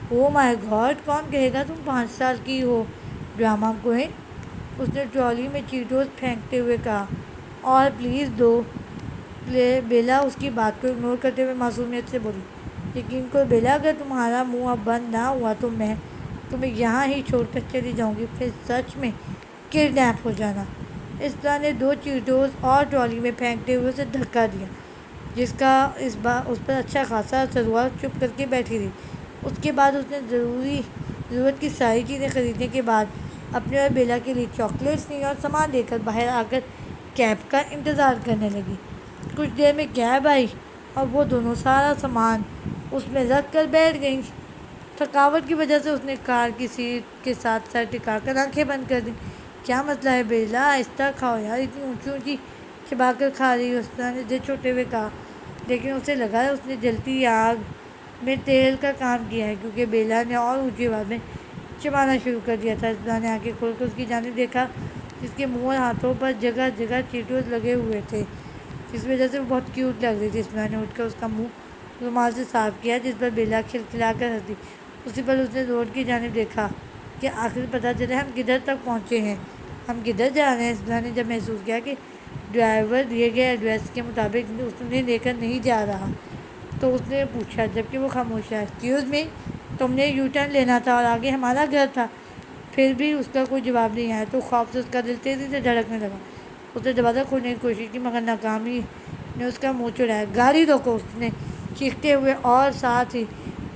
او مائی گاڈ، کون کہے گا تم 5 سال کی ہو، ڈرامہ کوئن، اس نے ٹرالی میں چیٹوز پھینکتے ہوئے کہا۔ اور پلیز دو۔ بیلا اس کی بات کو اگنور کرتے ہوئے معصومیت سے بولی، یقین کرو بیلا، اگر تمہارا منہ اب بند نہ ہوا تو میں تمہیں یہاں ہی چھوڑ کر چلی جاؤں گی، پھر سچ میں کڈنیپ ہو جانا۔ اسپرا نے 2 چیٹوز اور ٹرالی میں پھینکتے ہوئے اسے دھکا دیا، جس کا اس پر اچھا خاصا اثر ہوا۔ چپ کر کے بیٹھی رہی۔ اس کے بعد اس نے ضرورت کی ساری چیزیں خریدنے کے بعد اپنے اور بیلا کے لیے چاکلیٹس لی اور سامان لے کر باہر آ کر کیب کا انتظار کرنے لگی۔ کچھ دیر میں کیب آئی اور وہ دونوں سارا سامان اس میں رکھ کر بیٹھ گئیں۔ تھکاوٹ کی وجہ سے اس نے کار کی سیٹ کے ساتھ سر ٹکا کر آنکھیں بند کر دیں۔ کیا مسئلہ ہے بیلا؟ آہستہ کھاؤ یار، اتنی اونچی اونچی چبا کر کھا رہی ہو، اسپرا نے ضد چھوڑتے ہوئے کہا، لیکن اسے لگا اس نے جلتی آگ میں تیل کا کام کیا ہے، کیونکہ بیلا نے اور اونچی آواز میں چبانا شروع کر دیا تھا۔ اسپرا نے آنکھیں کھول کر اس کی جانب دیکھا، جس کے منہ اور ہاتھوں پر جگہ جگہ چیٹوز لگے ہوئے تھے، جس وجہ سے وہ بہت کیوٹ لگ رہی تھی۔ اسپرا نے اٹھ کر اس کا منہ رومال سے صاف کیا، جس پر بیلا کھلکھلا کر ہنسی۔ اسی پر اس نے روڈ کی جانب دیکھا کہ آخر پتہ چلے ہم کدھر تک پہنچے ہیں، ہم کدھر جا رہے ہیں۔ اسپرا نے جب محسوس کیا کہ ڈرائیور دیے گئے ایڈریس کے مطابق انہیں لے کر نہیں جا رہا تو اس نے پوچھا، جبکہ وہ خاموش ہے، ایکسکیوز می، تم نے یو ٹرن لینا تھا اور آگے ہمارا گھر تھا۔ پھر بھی اس کا کوئی جواب نہیں آیا تو خوف سے اس کا دل تیزی سے دھڑکنے لگا۔ اس نے دروازہ کھولنے کی کوشش کی مگر ناکامی نے اس کا منہ چڑھایا۔ گاڑی روکو، اس نے چیختے ہوئے اور ساتھ ہی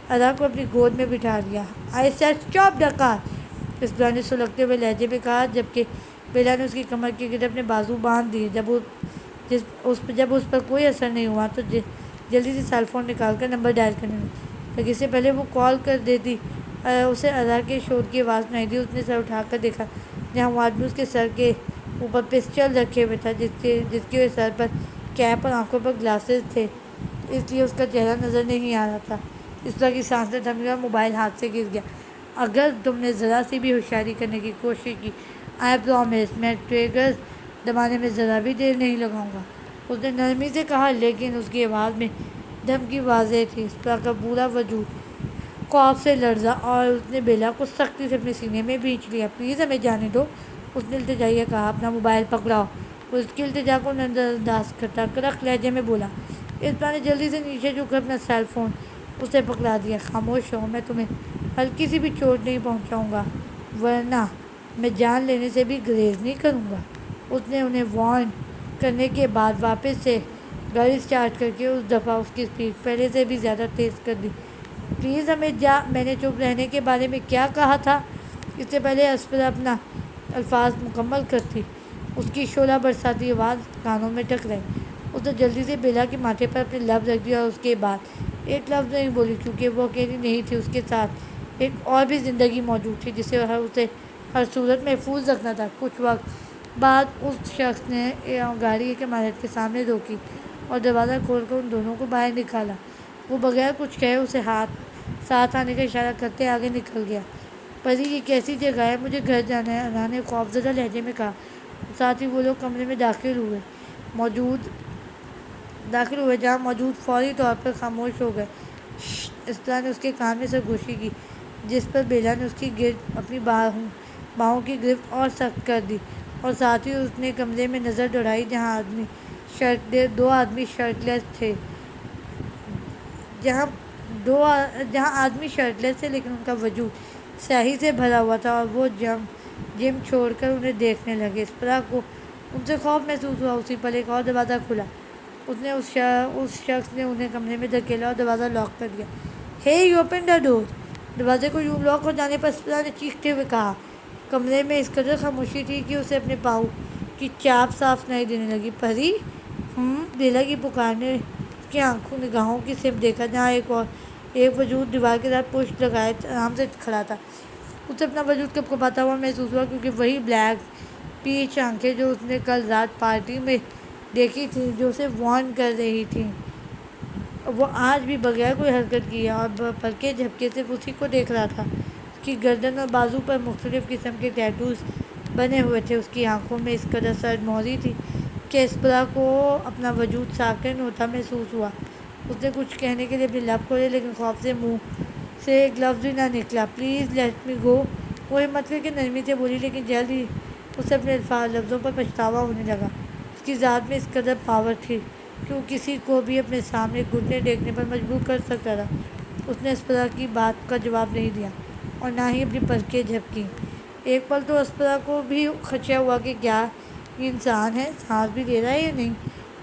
ادا کو اپنی گود میں بٹھا لیا۔ آئی سیڈ اسٹاپ دا کار، اسپرا نے سلگتے ہوئے لہجے میں کہا، جبکہ بیلا نے اس کی کمر کے گرد اپنے بازو باندھ دیے۔ جب اس پر کوئی اثر نہیں ہوا تو جلدی سے سیل فون نکال کر نمبر ڈائل کرنے لگی، لیکن اس سے پہلے وہ کال کر دیتی اسے ادا کے شور کی آواز سنائی دی۔ اس نے سر اٹھا کر دیکھا، جہاں وہ آدمی اس کے سر کے اوپر پسٹل رکھے ہوئے تھا، جس کے سر پر کیپ اور آنکھوں پر گلاسز تھے، اس لیے اس کا چہرہ نظر نہیں آ رہا تھا۔ اس طرح کی سانسیں تھمی اور موبائل ہاتھ سے گر گیا۔ اگر تم نے ذرا سی بھی ہوشیاری کرنے کی کوشش کی، آئی پرامس، میں ٹریگر دبانے میں ذرا بھی دیر نہیں لگاؤں گا، اس نے نرمی سے کہا، لیکن اس کی آواز میں دھمکی واضح تھی۔ اسپرا کا پورا وجود خوف سے لرزا اور اس نے بیلا کو سختی سے اپنے سینے میں بھینچ لیا۔ پلیز ہمیں جانے دو، اس نے التجائیہ کہا، اپنا موبائل پکڑاؤ، وہ اس کی التجا کو نظر انداز کرتا کڑک لہجے میں بولا۔ اسپرا نے جلدی سے نیچے جھک کر اپنا سیل فون اسے پکڑا دیا۔ خاموش رہو، میں تمہیں ہلکی سی بھی چوٹ نہیں پہنچاؤں گا، ورنہ میں جان لینے سے بھی گریز نہیں کروں گا۔ اس نے انہیں وارن کرنے کے بعد واپس سے گاڑی سٹارٹ کر کے اس دفعہ اس کی سپیڈ پہلے سے بھی زیادہ تیز کر دی۔ پلیز ہمیں جا، میں نے چپ رہنے کے بارے میں کیا کہا تھا؟ اس سے پہلے اسپرا اپنا الفاظ مکمل کرتی، اس کی شعلہ برساتی آواز کانوں میں ٹکرائی۔ اس نے جلدی سے بیلا کے ماتھے پر اپنے لب رکھ دیا اور اس کے بعد ایک لفظ نہیں بولی، کیونکہ وہ اکیلی نہیں تھی، اس کے ساتھ ایک اور بھی زندگی موجود تھی جسے اسے ہر صورت محفوظ رکھنا تھا۔ کچھ وقت بعد اس شخص نے گاڑی کے عمارت کے سامنے روکی اور دروازہ کھول کر ان دونوں کو باہر نکالا۔ وہ بغیر کچھ کہے اسے ساتھ آنے کا اشارہ کرتے آگے نکل گیا۔ پری، یہ کیسی جگہ ہے؟ مجھے گھر جانا ہے، انھا نے خوفزدہ لہجے میں کہا۔ ساتھ ہی وہ لوگ کمرے میں داخل ہوئے جہاں موجود فوری طور پر خاموش ہو گئے۔ اسپرا نے اس کے کان میں سرگوشی کی، جس پر بیلا نے اس کی گرد اپنی باہوں کی گرفت اور سخت کر دی، اور ساتھ ہی اس نے کمرے میں نظر دوڑائی جہاں دو آدمی شرٹ لیس تھے لیکن ان کا وجود سیاہی سے بھرا ہوا تھا اور وہ جم چھوڑ کر انہیں دیکھنے لگے۔ اسپرا کو ان سے خوف محسوس ہوا۔ اسی پل ایک اور دروازہ کھلا۔ اس شخص نے انہیں کمرے میں دھکیلا اور دروازہ لاک کر دیا۔ "Hey, open the door!" دروازے کو یوں لاک ہو جانے پر اسپرا نے چیختے ہوئے کہا۔ کمرے میں اس قدر خاموشی تھی کہ اسے اپنے پاؤں کی چاپ صاف سنائی دینے لگی۔ "پری!" بیلا کی پکار نے اس کی نگاہوں کی سمت دیکھا جہاں ایک وجود دیوار کے ساتھ پشت لگائے آرام سے کھڑا تھا۔ اسے اپنا وجود کپکپاتا ہوا محسوس ہوا، کیونکہ وہی بلیک پیچ آنکھیں جو اس نے کل رات پارٹی میں دیکھی تھیں، جو اسے وارن کر رہی تھیں، وہ آج بھی بغیر کوئی حرکت کیے اور پلکیں جھپکے صرف اسی کو دیکھ رہا تھا۔ اس کی گردن اور بازو پر مختلف قسم کے ٹیٹوز بنے ہوئے تھے۔ اس کی آنکھوں میں اس قدر سرد مہری تھی کہ اسپرا کو اپنا وجود ساکن ہوتا محسوس ہوا۔ اس نے کچھ کہنے کے لیے اپنے لب کھولے، لیکن خوف سے منہ سے ایک لفظ بھی نہ نکلا۔ "پلیز لیٹ می گو!" وہ ہمت کر کے نرمی سے بولی، لیکن جلد ہی اسے اپنے لفظوں پر پچھتاوا ہونے لگا۔ اس کی ذات میں اس قدر پاور تھی کہ وہ کسی کو بھی اپنے سامنے گھٹنے ٹیکنے پر مجبور کر سکتا تھا۔ اس نے اسپرا کی بات کا جواب نہیں دیا اور نہ ہی اپنی پلکیں جھپکیں۔ ایک پل تو اسپرا کو بھی خدشہ ہوا کہ کیا یہ انسان ہے، سانس بھی لے رہا ہے یا نہیں۔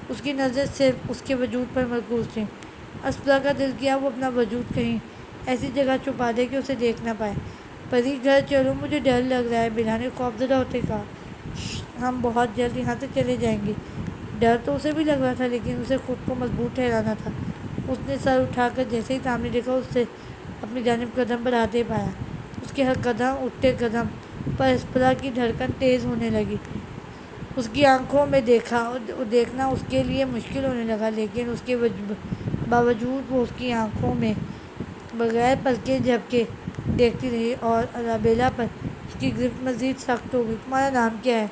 اس کی نظر صرف اس کے وجود پر مرکوز تھی۔ اسپرا کا دل کیا وہ اپنا وجود کہیں ایسی جگہ چھپا دے کہ اسے دیکھ نہ پائے۔ "پری، گھر چلو، مجھے ڈر لگ رہا ہے!" بیلا نے خوفزدہ ہوتے کہا۔ "ہم بہت جلد یہاں سے چلے جائیں گے!" ڈر تو اسے بھی لگ رہا تھا، لیکن اسے خود کو مضبوط ٹھہرانا تھا۔ اس نے سر اٹھا کر جیسے ہی سامنے دیکھا، اسے اپنی جانب قدم بڑھاتے پایا۔ اس کے ہر اٹھتے قدم پر اسپرا کی دھڑکن تیز ہونے لگی۔ اس کی آنکھوں میں دیکھنا اس کے لیے مشکل ہونے لگا، لیکن اس کے باوجود وہ اس کی آنکھوں میں بغیر پلکیں جھپکے دیکھتی رہی اور ارابیلا پر اس کی گرفت مزید سخت ہو گئی۔ "تمہارا نام کیا ہے؟"